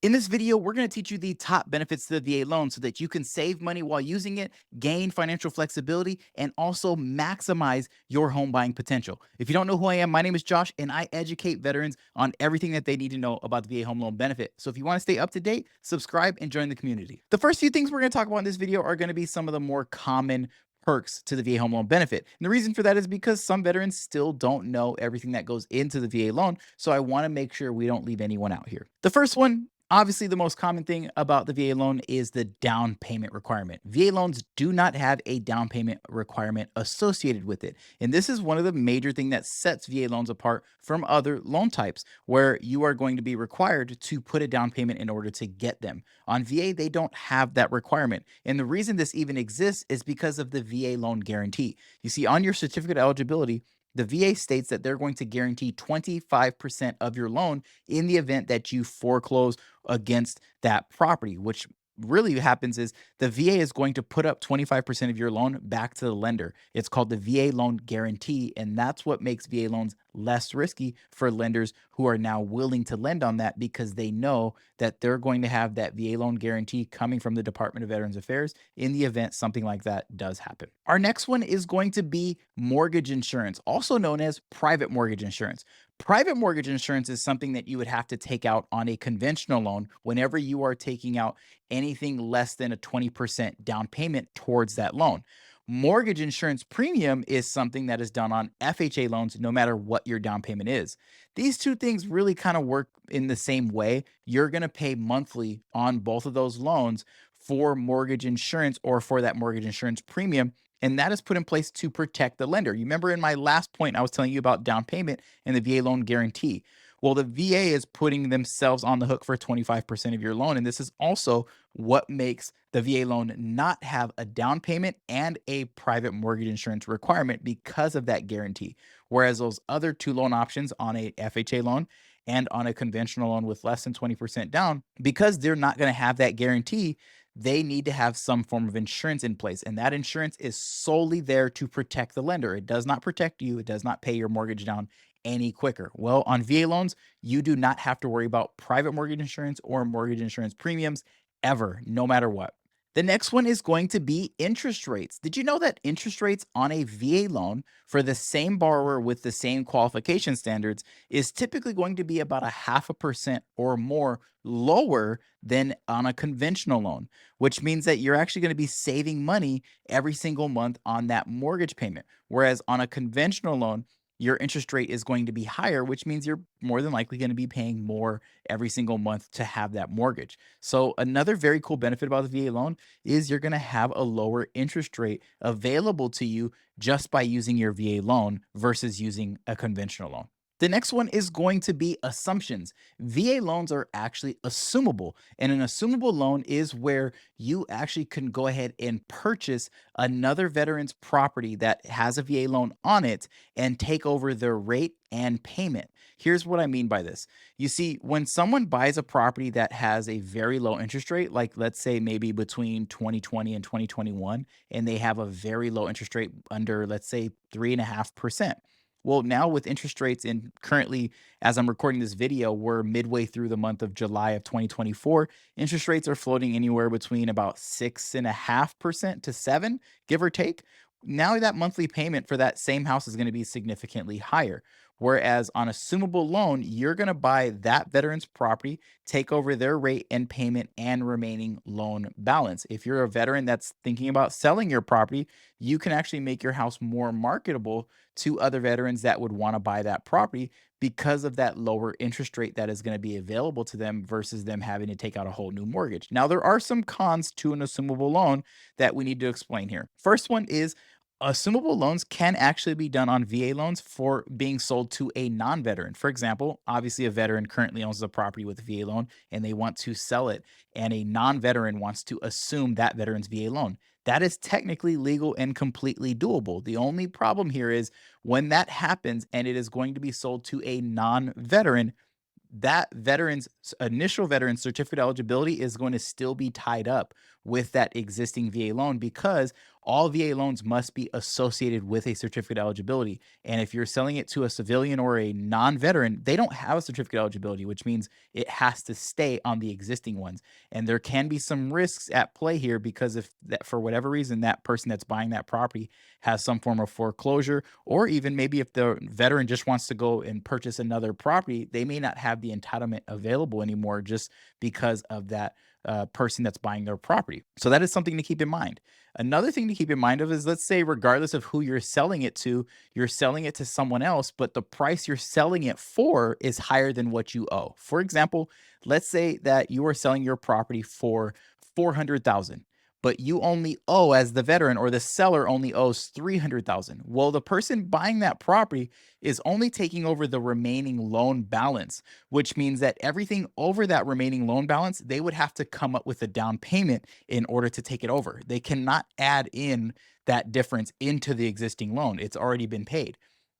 In this video, we're going to teach you the top benefits to the VA loan so that you can save money while using it, gain financial flexibility, and also maximize your home buying potential. If you don't know who I am, my name is Josh, and I educate veterans on everything that they need to know about the VA home loan benefit. So if you want to stay up to date, subscribe and join the community. The first few things we're going to talk about in this video are going to be some of the more common perks to the VA home loan benefit. And the reason for that is because some veterans still don't know everything that goes into the VA loan. So I want to make sure we don't leave anyone out here. The first one, obviously, the most common thing about the VA loan is the down payment requirement. VA loans do not have a down payment requirement associated with it. And this is one of the major things that sets VA loans apart from other loan types, where you are going to be required to put a down payment in order to get them. On VA, they don't have that requirement. And the reason this even exists is because of the VA loan guarantee. You see, on your certificate of eligibility, the VA states that they're going to guarantee 25% of your loan in the event that you foreclose against that property, which really happens is the VA is going to put up 25% of your loan back to the lender. It's called the VA loan guarantee, and that's what makes VA loans less risky for lenders who are now willing to lend on that because they know that they're going to have that VA loan guarantee coming from the Department of Veterans Affairs in the event something like that does happen. Our next one is going to be mortgage insurance, also known as private mortgage insurance. Private mortgage insurance is something that you would have to take out on a conventional loan whenever you are taking out anything less than a 20% down payment towards that loan. Mortgage insurance premium is something that is done on FHA loans, no matter what your down payment is. These two things really kind of work in the same way. You're going to pay monthly on both of those loans for mortgage insurance or for that mortgage insurance premium. And that is put in place to protect the lender. You remember in my last point, I was telling you about down payment and the VA loan guarantee. Well, the VA is putting themselves on the hook for 25% of your loan. And this is also what makes the VA loan not have a down payment and a private mortgage insurance requirement because of that guarantee. Whereas those other two loan options on a FHA loan and on a conventional loan with less than 20% down, because they're not going to have that guarantee, they need to have some form of insurance in place. And that insurance is solely there to protect the lender. It does not protect you, it does not pay your mortgage down any quicker. Well, on VA loans, you do not have to worry about private mortgage insurance or mortgage insurance premiums ever, no matter what. The next one is going to be interest rates. Did you know that interest rates on a VA loan for the same borrower with the same qualification standards is typically going to be about a 0.5% or more lower than on a conventional loan, which means that you're actually going to be saving money every single month on that mortgage payment. Whereas on a conventional loan, your interest rate is going to be higher, which means you're more than likely going to be paying more every single month to have that mortgage. So, another very cool benefit about the VA loan is you're going to have a lower interest rate available to you just by using your VA loan versus using a conventional loan. The next one is going to be assumptions. VA loans are actually assumable, and an assumable loan is where you actually can go ahead and purchase another veteran's property that has a VA loan on it and take over their rate and payment. Here's what I mean by this. You see, when someone buys a property that has a very low interest rate, like let's say maybe between 2020 and 2021, and they have a very low interest rate under, let's say, 3.5%. Well, now with interest rates in currently, as I'm recording this video, we're midway through the month of July of 2024. Interest rates are floating anywhere between about 6.5% to 7, give or take. Now that monthly payment for that same house is going to be significantly higher. Whereas on assumable loan, you're going to buy that veteran's property, take over their rate and payment and remaining loan balance. If you're a veteran that's thinking about selling your property, you can actually make your house more marketable to other veterans that would want to buy that property because of that lower interest rate that is going to be available to them versus them having to take out a whole new mortgage. Now, there are some cons to an assumable loan that we need to explain here. First one is assumable loans can actually be done on VA loans for being sold to a non veteran. For example, obviously, a veteran currently owns a property with a VA loan and they want to sell it, and a non veteran wants to assume that veteran's VA loan. That is technically legal and completely doable. The only problem here is when that happens and it is going to be sold to a non veteran, that veteran's initial veteran certificate eligibility is going to still be tied up with that existing VA loan because all VA loans must be associated with a certificate eligibility. And if you're selling it to a civilian or a non-veteran, they don't have a certificate eligibility, which means it has to stay on the existing ones. And there can be some risks at play here because if that for whatever reason that person that's buying that property has some form of foreclosure, or even maybe if the veteran just wants to go and purchase another property, they may not have the entitlement available anymore just because of that person that's buying their property. So that is something to keep in mind. Another thing to keep in mind of is, let's say regardless of who you're selling it to, you're selling it to someone else, but the price you're selling it for is higher than what you owe. For example, let's say that you are selling your property for 400,000, but you only owe, as the veteran or the seller only owes 300,000. Well, the person buying that property is only taking over the remaining loan balance, which means that everything over that remaining loan balance, they would have to come up with a down payment in order to take it over. They cannot add in that difference into the existing loan. It's already been paid.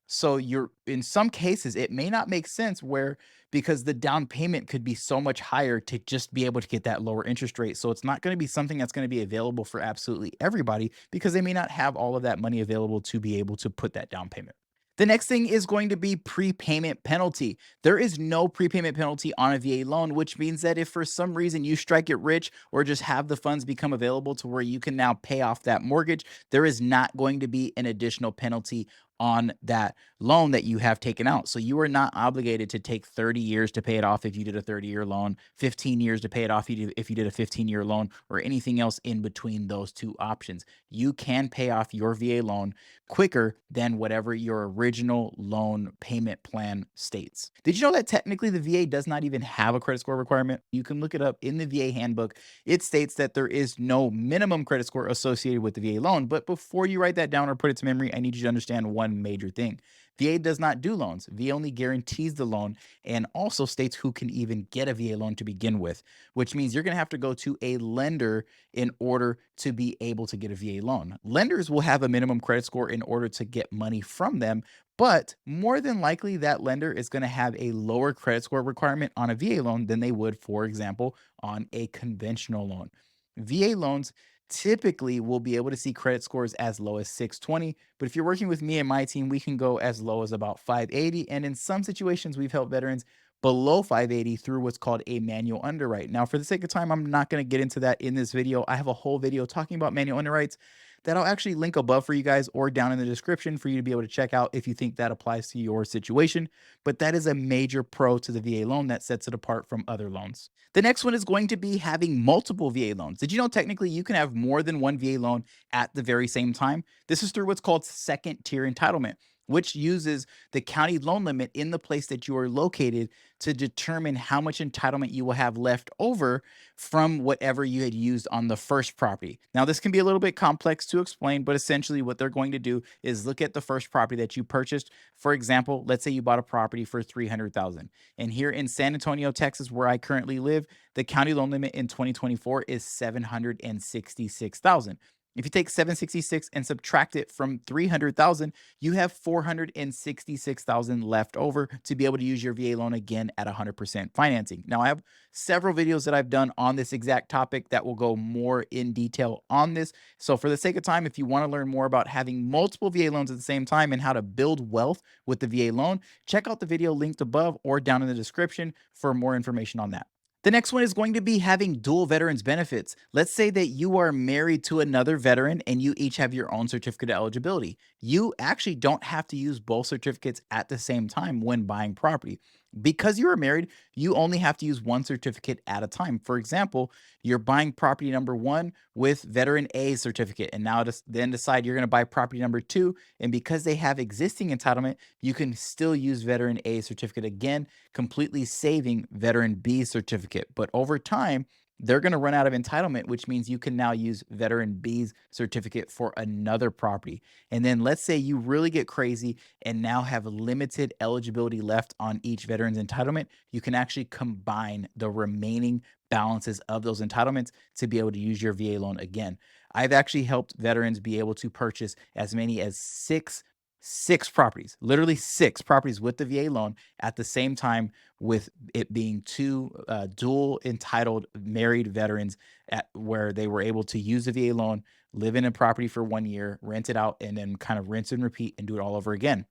So you're in some cases, it may not make sense where because the down payment could be so much higher to just be able to get that lower interest rate. So it's not going to be something that's going to be available for absolutely everybody because they may not have all of that money available to be able to put that down payment. The next thing is going to be prepayment penalty. There is no prepayment penalty on a VA loan, which means that if for some reason you strike it rich or just have the funds become available to where you can now pay off that mortgage, there is not going to be an additional penalty on that loan that you have taken out. So you are not obligated to take 30 years to pay it off if you did a 30-year loan, 15 years to pay it off if you did a 15-year loan, or anything else in between those two options. You can pay off your VA loan quicker than whatever your original loan payment plan states. Did you know that technically the VA does not even have a credit score requirement? You can look it up in the VA handbook. It states that there is no minimum credit score associated with the VA loan. But before you write that down or put it to memory, I need you to understand one major thing. VA does not do loans. VA only guarantees the loan and also states who can even get a VA loan to begin with, which means you're going to have to go to a lender in order to be able to get a VA loan. Lenders will have a minimum credit score in order to get money from them, but more than likely that lender is going to have a lower credit score requirement on a VA loan than they would, for example, on a conventional loan. VA loans typically will be able to see credit scores as low as 620, but if you're working with me and my team, we can go as low as about 580, and in some situations we've helped veterans below 580 through what's called a manual underwrite. Now, for the sake of time, I'm not going to get into that in this video. I have a whole video talking about manual underwrites that I'll actually link above for you guys or down in the description for you to be able to check out if you think that applies to your situation. But that is a major pro to the VA loan that sets it apart from other loans. The next one is going to be having multiple VA loans. Did you know technically you can have more than one VA loan at the very same time? This is through what's called second tier entitlement, which uses the county loan limit in the place that you are located to determine how much entitlement you will have left over from whatever you had used on the first property. Now, this can be a little bit complex to explain, but essentially what they're going to do is look at the first property that you purchased. For example, let's say you bought a property for 300,000. And here in San Antonio, Texas, where I currently live, the county loan limit in 2024 is 766,000. If you take 766 and subtract it from 300,000, you have 466,000 left over to be able to use your VA loan again at 100% financing. Now, I have several videos that I've done on this exact topic that will go more in detail on this. So for the sake of time, if you want to learn more about having multiple VA loans at the same time and how to build wealth with the VA loan, check out the video linked above or down in the description for more information on that. The next one is going to be having dual veterans benefits. Let's say that you are married to another veteran and you each have your own certificate of eligibility. You actually don't have to use both certificates at the same time when buying property. Because you are married, you only have to use one certificate at a time. For example, you're buying property number one with veteran A certificate, and now then decide you're going to buy property number two. And because they have existing entitlement, you can still use veteran A certificate again, completely saving veteran B certificate. But over time, they're going to run out of entitlement, which means you can now use veteran B's certificate for another property. And then let's say you really get crazy and now have limited eligibility left on each veteran's entitlement. You can actually combine the remaining balances of those entitlements to be able to use your VA loan again. I've actually helped veterans be able to purchase as many as 6 6 properties, literally 6 properties with the VA loan at the same time, with it being 2 dual entitled married veterans at where they were able to use the VA loan, live in a property for 1 year, rent it out, and then kind of rinse and repeat and do it all over again.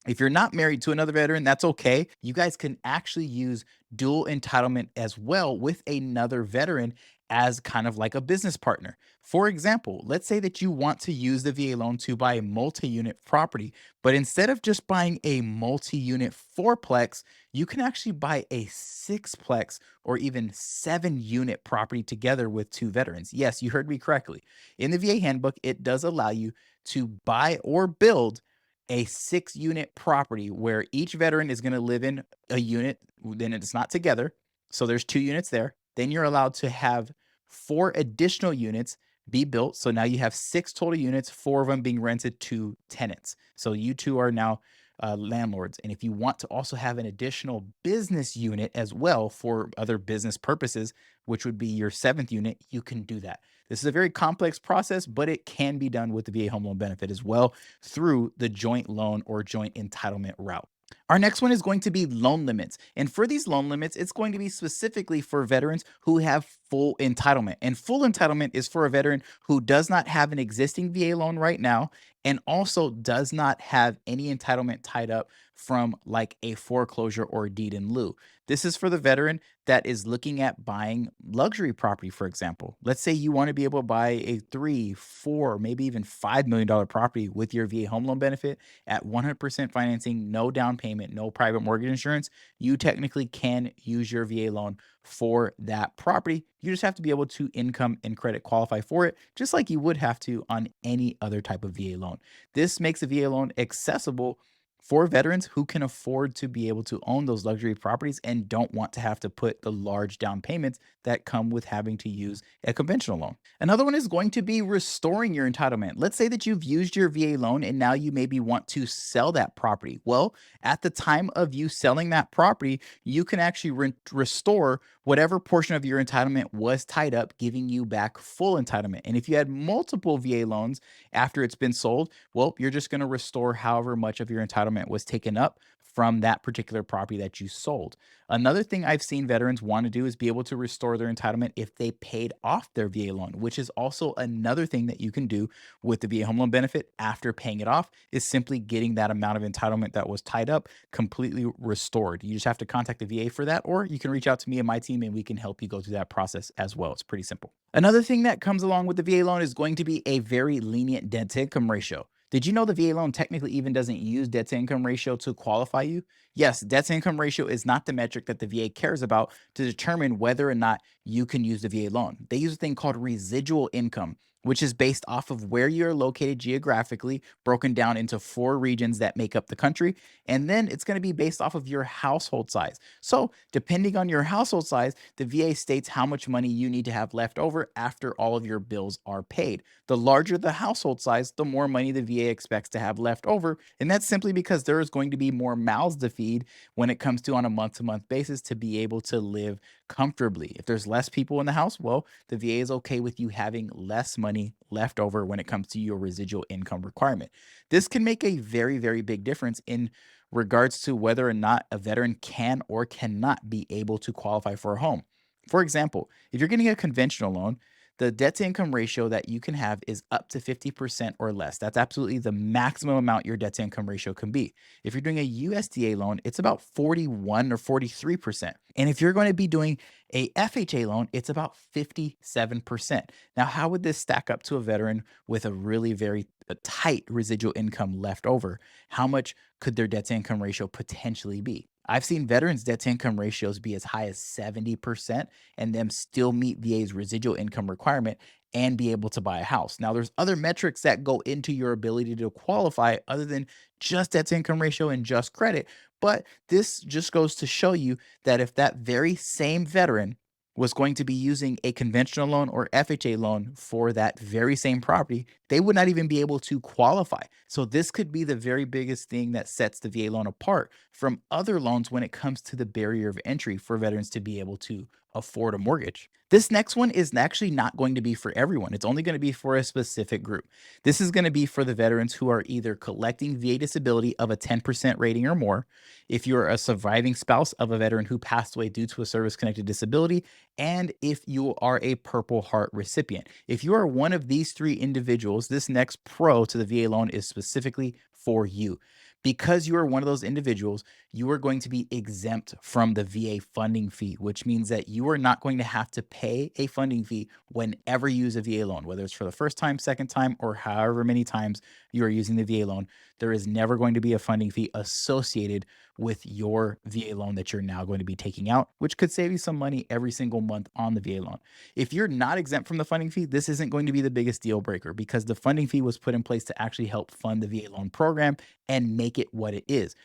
If you're not married to another veteran, that's okay. You guys can actually use dual entitlement as well with another veteran as kind of like a business partner. For example, let's say that you want to use the VA loan to buy a multi unit property, but instead of just buying a multi unit fourplex, you can actually buy a sixplex or even 7 unit property together with 2 veterans. Yes, you heard me correctly. In the VA handbook, it does allow you to buy or build a 6 unit property where each veteran is going to live in a unit, then it's not together. So there's 2 units there. Then you're allowed to have 4 additional units be built. So now you have 6 total units, 4 of them being rented to tenants. So you two are now landlords. And if you want to also have an additional business unit as well for other business purposes, which would be your 7th unit, you can do that. This is a very complex process, but it can be done with the VA home loan benefit as well through the joint loan or joint entitlement route. Our next one is going to be loan limits. And for these loan limits, it's going to be specifically for veterans who have full entitlement. And full entitlement is for a veteran who does not have an existing VA loan right now and also does not have any entitlement tied up from like a foreclosure or a deed in lieu. This is for the veteran that is looking at buying luxury property, for example. Let's say you want to be able to buy a 3, 4, maybe even $5 million property with your VA home loan benefit at 100% financing, no down payment, no private mortgage insurance. You technically can use your VA loan for that property. You just have to be able to income and credit qualify for it, just like you would have to on any other type of VA loan. This makes a VA loan accessible for veterans who can afford to be able to own those luxury properties and don't want to have to put the large down payments that come with having to use a conventional loan. Another one is going to be restoring your entitlement. Let's say that you've used your VA loan and now you maybe want to sell that property. Well, at the time of you selling that property, you can actually restore whatever portion of your entitlement was tied up, giving you back full entitlement. And if you had multiple VA loans after it's been sold, well, you're just going to restore however much of your entitlement was taken up from that particular property that you sold. Another thing I've seen veterans want to do is be able to restore their entitlement if they paid off their VA loan, which is also another thing that you can do with the VA home loan benefit after paying it off, is simply getting that amount of entitlement that was tied up completely restored. You just have to contact the VA for that, or you can reach out to me and my team and we can help you go through that process as well. It's pretty simple. Another thing that comes along with the VA loan is going to be a very lenient debt to income ratio. Did you know the VA loan technically even doesn't use debt to income ratio to qualify you? Yes, debt to income ratio is not the metric that the VA cares about to determine whether or not you can use the VA loan. They use a thing called residual income, which is based off of where you're located geographically, broken down into 4 regions that make up the country. And then it's going to be based off of your household size. So, depending on your household size, the VA states how much money you need to have left over after all of your bills are paid. The larger the household size, the more money the VA expects to have left over. And that's simply because there is going to be more mouths to feed when it comes to on a month to month basis to be able to live comfortably. If there's less people in the house, well, the VA is okay with you having less money left over when it comes to your residual income requirement. This can make a very, very big difference in regards to whether or not a veteran can or cannot be able to qualify for a home. For example, if you're getting a conventional loan, the debt to income ratio that you can have is up to 50% or less. That's absolutely the maximum amount your debt to income ratio can be. If you're doing a USDA loan, it's about 41 or 43%. And if you're going to be doing a FHA loan, it's about 57%. Now, how would this stack up to a veteran with a really very tight residual income left over? How much could their debt to income ratio potentially be? I've seen veterans' debt to income ratios be as high as 70% and them still meet VA's residual income requirement and be able to buy a house. Now, there's other metrics that go into your ability to qualify other than just debt to income ratio and just credit. But this just goes to show you that if that very same veteran was going to be using a conventional loan or FHA loan for that very same property, they would not even be able to qualify. So, this could be the very biggest thing that sets the VA loan apart from other loans when it comes to the barrier of entry for veterans to be able to afford a mortgage. This next one is actually not going to be for everyone. It's only going to be for a specific group. This is going to be for the veterans who are either collecting VA disability of a 10% rating or more, if you're a surviving spouse of a veteran who passed away due to a service connected disability, and if you are a Purple Heart recipient. If you are one of these three individuals, this next pro to the VA loan is specifically for you. Because you are one of those individuals, you are going to be exempt from the VA funding fee, which means that you are not going to have to pay a funding fee whenever you use a VA loan, whether it's for the first time, second time, or however many times you are using the VA loan. There is never going to be a funding fee associated with your VA loan that you're now going to be taking out, which could save you some money every single month on the VA loan. If you're not exempt from the funding fee, this isn't going to be the biggest deal breaker because the funding fee was put in place to actually help fund the VA loan program and make it what it is.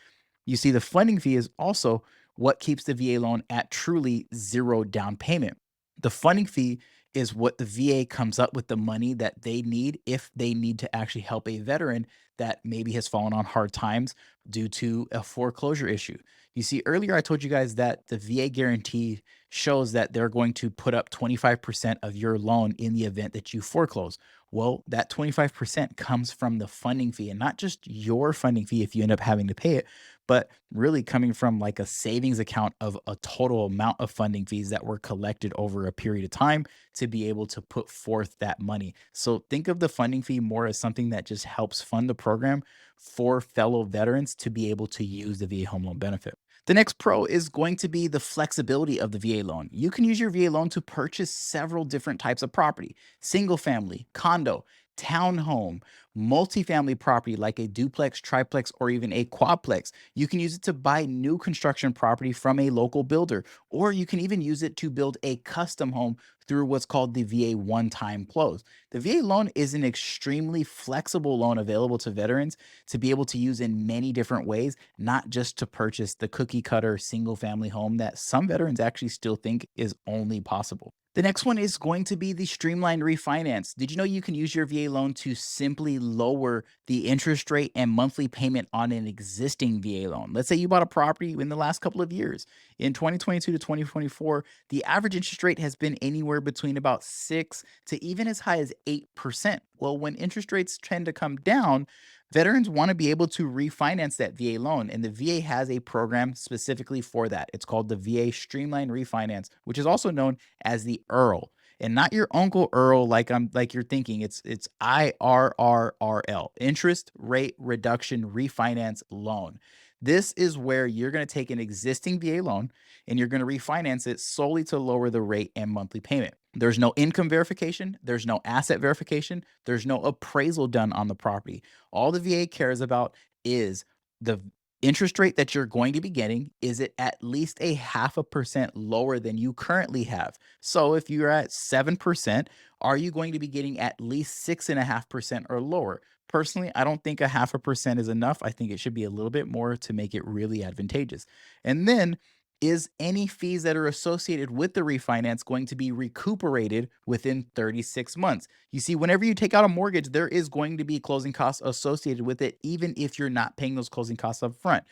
You see, the funding fee is also what keeps the VA loan at truly zero down payment. The funding fee is what the VA comes up with the money that they need if they need to actually help a veteran that maybe has fallen on hard times due to a foreclosure issue. You see, earlier I told you guys that the VA guarantee shows that they're going to put up 25% of your loan in the event that you foreclose. Well, that 25% comes from the funding fee and not just your funding fee if you end up having to pay it, but really coming from like a savings account of a total amount of funding fees that were collected over a period of time to be able to put forth that money. So think of the funding fee more as something that just helps fund the program for fellow veterans to be able to use the VA home loan benefit. The next pro is going to be the flexibility of the VA loan. You can use your VA loan to purchase several different types of property: single family, condo, townhome, multifamily property like a duplex, triplex, or even a quadplex. You can use it to buy new construction property from a local builder, or you can even use it to build a custom home through what's called the VA one time close. The VA loan is an extremely flexible loan available to veterans to be able to use in many different ways, not just to purchase the cookie cutter single family home that some veterans actually still think is only possible. The next one is going to be the Streamline Refinance. Did you know you can use your VA loan to simply lower the interest rate and monthly payment on an existing VA loan? Let's say you bought a property in the last couple of years. In 2022 to 2024, the average interest rate has been anywhere between about 6 to even as high as 8%. Well, when interest rates tend to come down, veterans want to be able to refinance that VA loan, and the VA has a program specifically for that. It's called the VA Streamline Refinance, which is also known as the IRRRL. And not your Uncle Earl like you're thinking. It's IRRRL, Interest Rate Reduction Refinance Loan. This is where you're going to take an existing VA loan and you're going to refinance it solely to lower the rate and monthly payment. There's no income verification, there's no asset verification, there's no appraisal done on the property. All the VA cares about is the interest rate that you're going to be getting. Is it at least a 0.5% lower than you currently have? So if you're at 7%, are you going to be getting at least 6.5% or lower? Personally, I don't think a 0.5% is enough. I think it should be a little bit more to make it really advantageous. And then, is any fees that are associated with the refinance going to be recuperated within 36 months? You see, whenever you take out a mortgage, there is going to be closing costs associated with it, even if you're not paying those closing costs up front.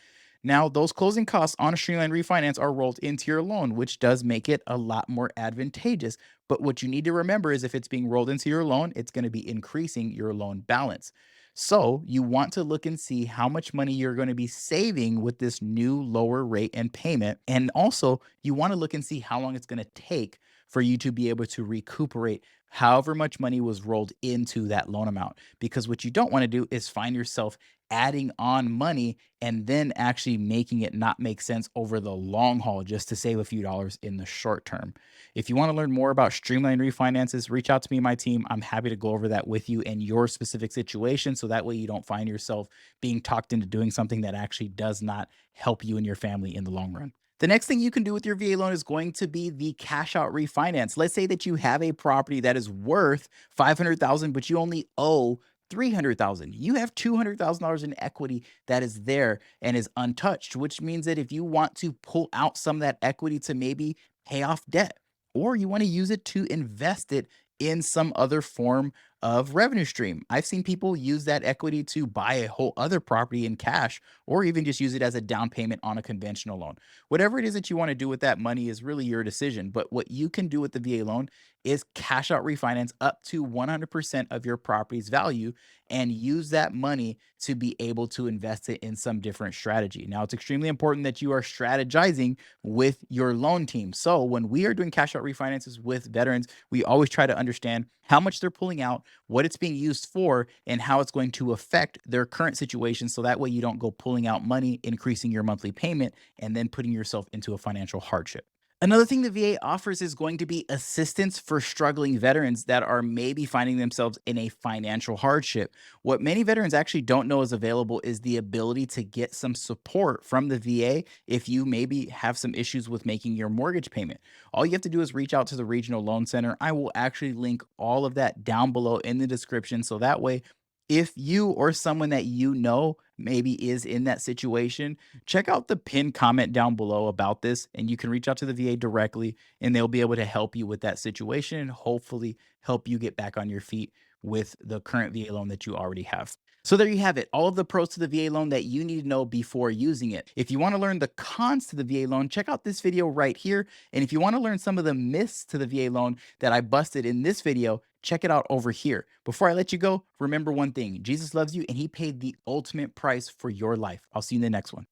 Now, those closing costs on a Streamline refinance are rolled into your loan, which does make it a lot more advantageous. But what you need to remember is if it's being rolled into your loan, it's going to be increasing your loan balance. So you want to look and see how much money you're going to be saving with this new lower rate and payment. And also, you want to look and see how long it's going to take for you to be able to recuperate however much money was rolled into that loan amount. Because what you don't want to do is find yourself adding on money and then actually making it not make sense over the long haul just to save a few dollars in the short term. If you want to learn more about Streamline refinances, reach out to me and my team. I'm happy to go over that with you and your specific situation so that way you don't find yourself being talked into doing something that actually does not help you and your family in the long run. The next thing you can do with your VA loan is going to be the cash out refinance. Let's say that you have a property that is worth 500,000 but you only owe 300,000. You have $200,000 in equity that is there and is untouched, which means that if you want to pull out some of that equity to maybe pay off debt, or you want to use it to invest it in some other form of revenue stream. I've seen people use that equity to buy a whole other property in cash, or even just use it as a down payment on a conventional loan. Whatever it is that you want to do with that money is really your decision. But what you can do with the VA loan is cash out refinance up to 100% of your property's value and use that money to be able to invest it in some different strategy. Now, it's extremely important that you are strategizing with your loan team. So, when we are doing cash out refinances with veterans, we always try to understand how much they're pulling out, what it's being used for, and how it's going to affect their current situation. So that way you don't go pulling out money, increasing your monthly payment, and then putting yourself into a financial hardship. Another thing the VA offers is going to be assistance for struggling veterans that are maybe finding themselves in a financial hardship. What many veterans actually don't know is available is the ability to get some support from the VA if you maybe have some issues with making your mortgage payment. All you have to do is reach out to the regional loan center. I will actually link all of that down below in the description. So that way, if you or someone that you know maybe is in that situation, check out the pinned comment down below about this, and you can reach out to the VA directly, and they'll be able to help you with that situation and hopefully help you get back on your feet with the current VA loan that you already have. So there you have it, all of the pros to the VA loan that you need to know before using it. If you want to learn the cons to the VA loan, check out this video right here. And if you want to learn some of the myths to the VA loan that I busted in this video, check it out over here. Before I let you go, remember one thing: Jesus loves you and he paid the ultimate price for your life. I'll see you in the next one.